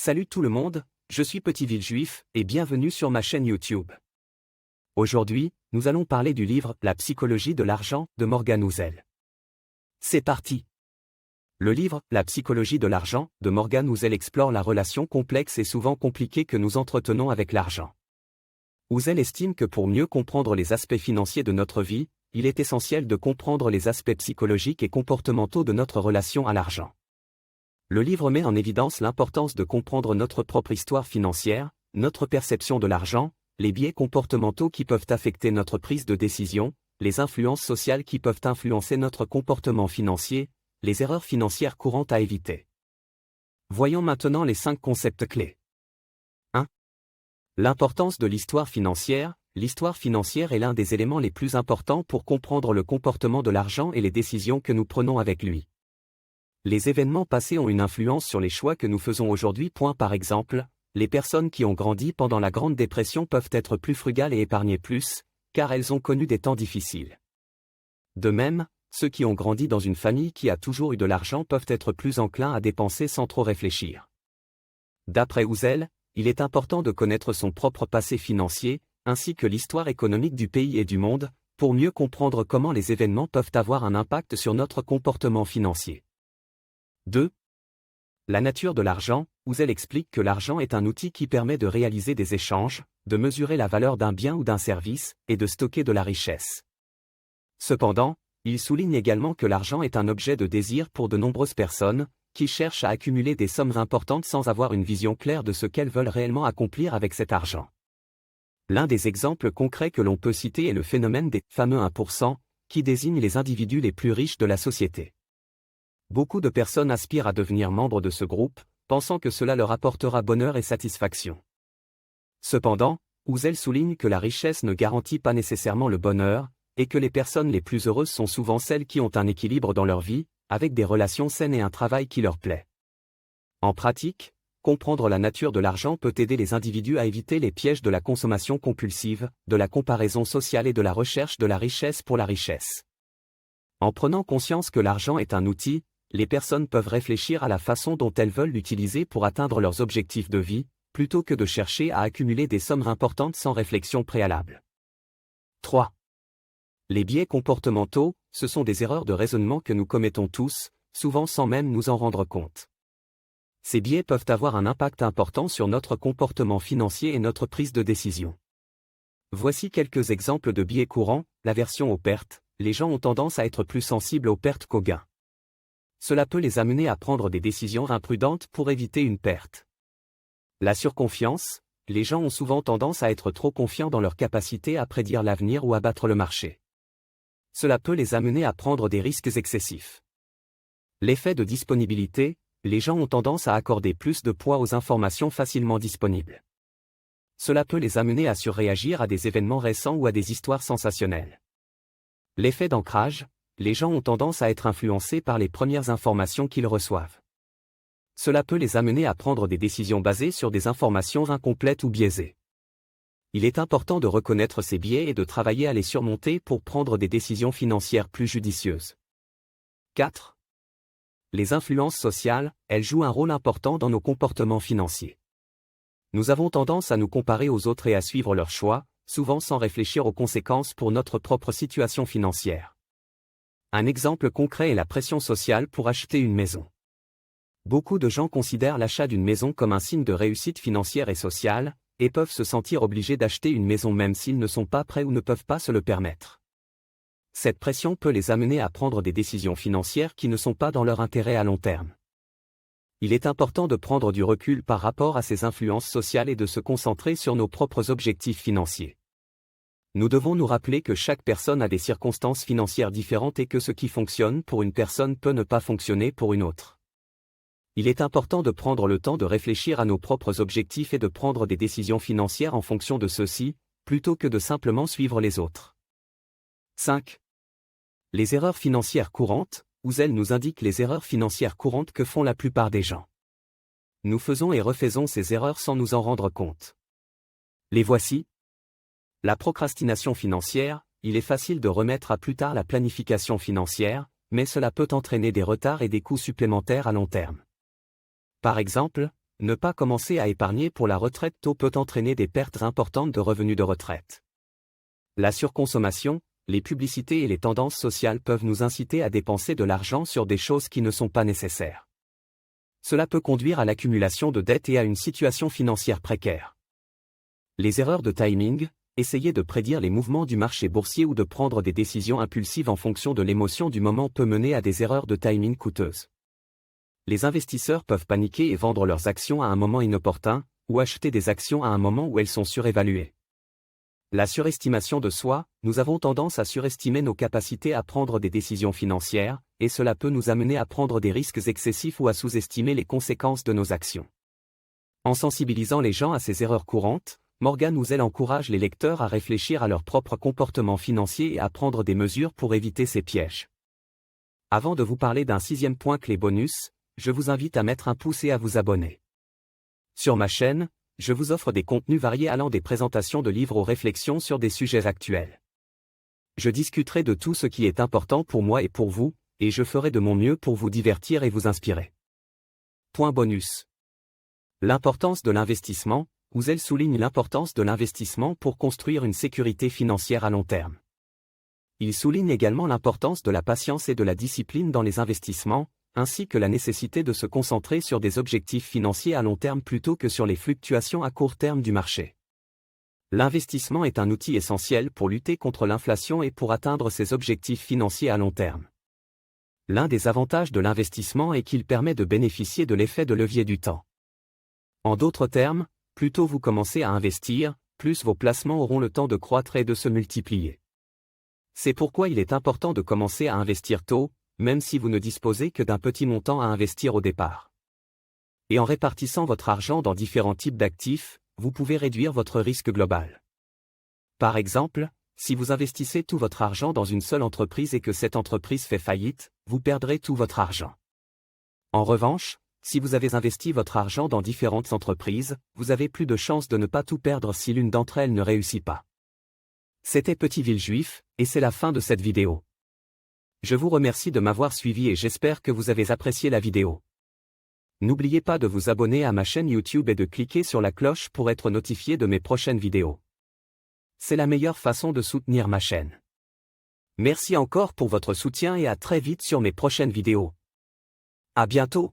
Salut tout le monde, je suis Petit Villejuif et bienvenue sur ma chaîne YouTube. Aujourd'hui, nous allons parler du livre La psychologie de l'argent de Morgan Housel. C'est parti. Le livre La psychologie de l'argent de Morgan Housel explore la relation complexe et souvent compliquée que nous entretenons avec l'argent. Housel estime que pour mieux comprendre les aspects financiers de notre vie, il est essentiel de comprendre les aspects psychologiques et comportementaux de notre relation à l'argent. Le livre met en évidence l'importance de comprendre notre propre histoire financière, notre perception de l'argent, les biais comportementaux qui peuvent affecter notre prise de décision, les influences sociales qui peuvent influencer notre comportement financier, les erreurs financières courantes à éviter. Voyons maintenant les 5 concepts clés. 1. L'importance de l'histoire financière. L'histoire financière est l'un des éléments les plus importants pour comprendre le comportement de l'argent et les décisions que nous prenons avec lui. Les événements passés ont une influence sur les choix que nous faisons aujourd'hui. Par exemple, les personnes qui ont grandi pendant la Grande Dépression peuvent être plus frugales et épargner plus, car elles ont connu des temps difficiles. De même, ceux qui ont grandi dans une famille qui a toujours eu de l'argent peuvent être plus enclins à dépenser sans trop réfléchir. D'après Housel, il est important de connaître son propre passé financier, ainsi que l'histoire économique du pays et du monde, pour mieux comprendre comment les événements peuvent avoir un impact sur notre comportement financier. 2. La nature de l'argent. Housel explique que l'argent est un outil qui permet de réaliser des échanges, de mesurer la valeur d'un bien ou d'un service, et de stocker de la richesse. Cependant, il souligne également que l'argent est un objet de désir pour de nombreuses personnes, qui cherchent à accumuler des sommes importantes sans avoir une vision claire de ce qu'elles veulent réellement accomplir avec cet argent. L'un des exemples concrets que l'on peut citer est le phénomène des fameux 1%, qui désigne les individus les plus riches de la société. Beaucoup de personnes aspirent à devenir membres de ce groupe, pensant que cela leur apportera bonheur et satisfaction. Cependant, Housel souligne que la richesse ne garantit pas nécessairement le bonheur, et que les personnes les plus heureuses sont souvent celles qui ont un équilibre dans leur vie, avec des relations saines et un travail qui leur plaît. En pratique, comprendre la nature de l'argent peut aider les individus à éviter les pièges de la consommation compulsive, de la comparaison sociale et de la recherche de la richesse pour la richesse. En prenant conscience que l'argent est un outil, les personnes peuvent réfléchir à la façon dont elles veulent l'utiliser pour atteindre leurs objectifs de vie, plutôt que de chercher à accumuler des sommes importantes sans réflexion préalable. 3. Les biais comportementaux. Ce sont des erreurs de raisonnement que nous commettons tous, souvent sans même nous en rendre compte. Ces biais peuvent avoir un impact important sur notre comportement financier et notre prise de décision. Voici quelques exemples de biais courants. L'aversion aux pertes. Les gens ont tendance à être plus sensibles aux pertes qu'aux gains. Cela peut les amener à prendre des décisions imprudentes pour éviter une perte. La surconfiance. Les gens ont souvent tendance à être trop confiants dans leur capacité à prédire l'avenir ou à battre le marché. Cela peut les amener à prendre des risques excessifs. L'effet de disponibilité. Les gens ont tendance à accorder plus de poids aux informations facilement disponibles. Cela peut les amener à surréagir à des événements récents ou à des histoires sensationnelles. L'effet d'ancrage. Les gens ont tendance à être influencés par les premières informations qu'ils reçoivent. Cela peut les amener à prendre des décisions basées sur des informations incomplètes ou biaisées. Il est important de reconnaître ces biais et de travailler à les surmonter pour prendre des décisions financières plus judicieuses. 4. Les influences sociales. Elles jouent un rôle important dans nos comportements financiers. Nous avons tendance à nous comparer aux autres et à suivre leurs choix, souvent sans réfléchir aux conséquences pour notre propre situation financière. Un exemple concret est la pression sociale pour acheter une maison. Beaucoup de gens considèrent l'achat d'une maison comme un signe de réussite financière et sociale, et peuvent se sentir obligés d'acheter une maison même s'ils ne sont pas prêts ou ne peuvent pas se le permettre. Cette pression peut les amener à prendre des décisions financières qui ne sont pas dans leur intérêt à long terme. Il est important de prendre du recul par rapport à ces influences sociales et de se concentrer sur nos propres objectifs financiers. Nous devons nous rappeler que chaque personne a des circonstances financières différentes et que ce qui fonctionne pour une personne peut ne pas fonctionner pour une autre. Il est important de prendre le temps de réfléchir à nos propres objectifs et de prendre des décisions financières en fonction de ceux-ci, plutôt que de simplement suivre les autres. 5. Les erreurs financières courantes. Housel nous indique les erreurs financières courantes que font la plupart des gens. Nous faisons et refaisons ces erreurs sans nous en rendre compte. Les voici. La procrastination financière. Il est facile de remettre à plus tard la planification financière, mais cela peut entraîner des retards et des coûts supplémentaires à long terme. Par exemple, Ne pas commencer à épargner pour la retraite tôt peut entraîner des pertes importantes de revenus de retraite. La surconsommation, les publicités et les tendances sociales peuvent nous inciter à dépenser de l'argent sur des choses qui ne sont pas nécessaires. Cela peut conduire à l'accumulation de dettes et à une situation financière précaire. Les erreurs de timing, essayer de prédire les mouvements du marché boursier ou de prendre des décisions impulsives en fonction de l'émotion du moment peut mener à des erreurs de timing coûteuses. Les investisseurs peuvent paniquer et vendre leurs actions à un moment inopportun, ou acheter des actions à un moment où elles sont surévaluées. La surestimation de soi, nous avons tendance à surestimer nos capacités à prendre des décisions financières, et cela peut nous amener à prendre des risques excessifs ou à sous-estimer les conséquences de nos actions. En sensibilisant les gens à ces erreurs courantes, Morgan Housel encourage les lecteurs à réfléchir à leur propre comportement financier et à prendre des mesures pour éviter ces pièges. Avant de vous parler d'un 6e point clé bonus, je vous invite à mettre un pouce et à vous abonner. Sur ma chaîne, je vous offre des contenus variés allant des présentations de livres aux réflexions sur des sujets actuels. Je discuterai de tout ce qui est important pour moi et pour vous, et je ferai de mon mieux pour vous divertir et vous inspirer. Point bonus. L'importance de l'investissement. Housel souligne l'importance de l'investissement pour construire une sécurité financière à long terme. Il souligne également l'importance de la patience et de la discipline dans les investissements, ainsi que la nécessité de se concentrer sur des objectifs financiers à long terme plutôt que sur les fluctuations à court terme du marché. L'investissement est un outil essentiel pour lutter contre l'inflation et pour atteindre ses objectifs financiers à long terme. L'un des avantages de l'investissement est qu'il permet de bénéficier de l'effet de levier du temps. En d'autres termes, plus tôt vous commencez à investir, plus vos placements auront le temps de croître et de se multiplier. C'est pourquoi il est important de commencer à investir tôt, même si vous ne disposez que d'un petit montant à investir au départ. Et en répartissant votre argent dans différents types d'actifs, vous pouvez réduire votre risque global. Par exemple, si vous investissez tout votre argent dans une seule entreprise et que cette entreprise fait faillite, vous perdrez tout votre argent. En revanche, si vous avez investi votre argent dans différentes entreprises, vous avez plus de chances de ne pas tout perdre si l'une d'entre elles ne réussit pas. C'était Petit Villejuif, et c'est la fin de cette vidéo. Je vous remercie de m'avoir suivi et j'espère que vous avez apprécié la vidéo. N'oubliez pas de vous abonner à ma chaîne YouTube et de cliquer sur la cloche pour être notifié de mes prochaines vidéos. C'est la meilleure façon de soutenir ma chaîne. Merci encore pour votre soutien et à très vite sur mes prochaines vidéos. À bientôt.